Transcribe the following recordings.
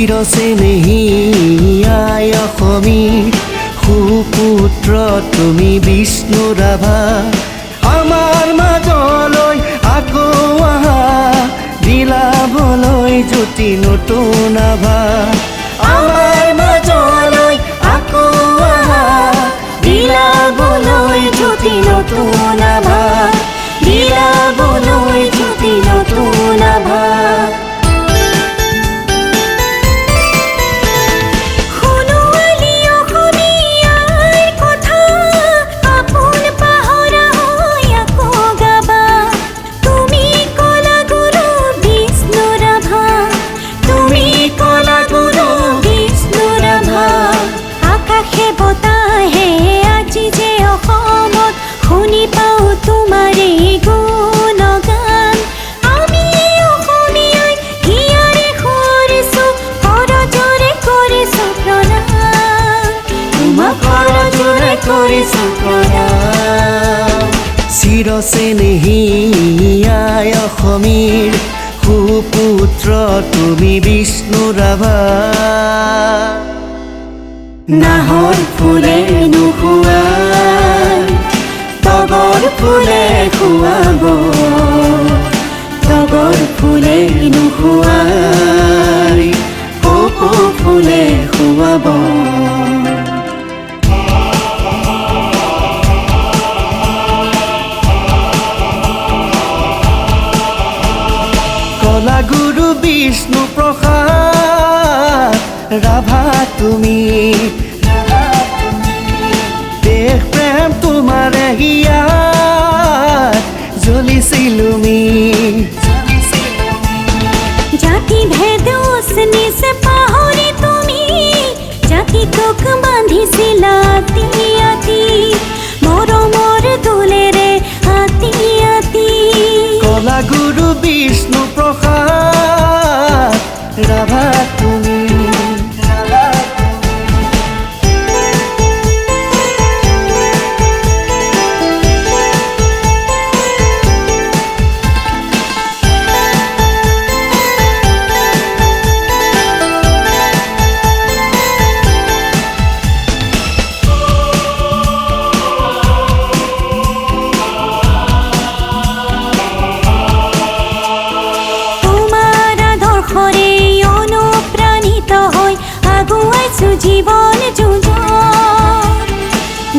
চিৰচেনেহী আই অসমীৰ সুপুত্ৰ তুমি বিষ্ণু ৰাভা আমাৰ মাজলৈ আকৌ আহা বিলাবলৈ জ্যোতি নতুন আভা আমাৰ মাজলৈ আকৌ আহা বিলাবলৈ জ্যোতি নতুন আভা বিলাবলৈ জ্যোতি নতুন আভা চিৰচেনেহী আই অসমীৰ সুপুত্ৰ তুমি বিষ্ণু ৰাভা নাহৰ ফুলে নুখুৱাই তগৰ ফুলে খুৱাব তগৰ ফুলে নুখুৱাই কপৌ ফুলে খুৱাব গুৰু বিষ্ণু প্ৰসাদ ৰাভা তুমি দেশ প্ৰেম তোমাৰে হিয়াত জ্বলিছিলো মি জাতি ভেদ নিজ পাহৰি তুমি জাতি তোক বান্ধিছিলা আতি মৰমৰ দোলেৰে আতি আতি কলা গুৰু বিষ্ণু প্ৰসাদ ৰাভা তুমি জীবন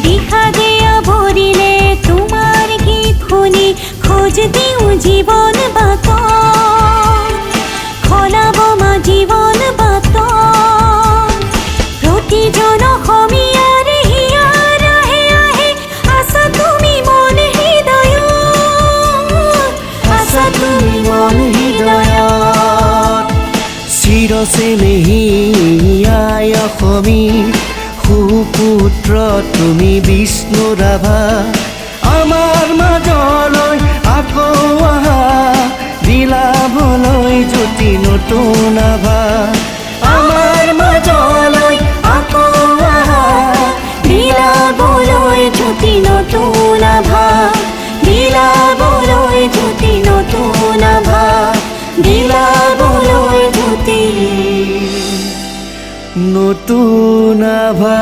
দিশা দিয়া ভৰিলে তোমাৰ গীত শুনি খোজ দিওঁ জীৱন বাট খলাব মা জীৱন বাট প্ৰতিজন অসমীয়াৰ হিয়াৰ আহে আহে আছা তুমি মন হৃদয়ত আছা তুমি মন হৃদয়ত চিৰচেনেহী আই অসমীৰ সুপুত্ৰ তুমি বিষ্ণু ৰাভা আমাৰ মাজলৈ আকৌ আহা বিলাবলৈ জ্যোতি নতুন আভা আমাৰ মাজলৈ আকৌ আহা বিলাবলৈ জ্যোতি নতুন আভা বিলাবলৈ জ্যোতি নতুন আভা বিলাবলৈ জ্যোতি নতুন আভা।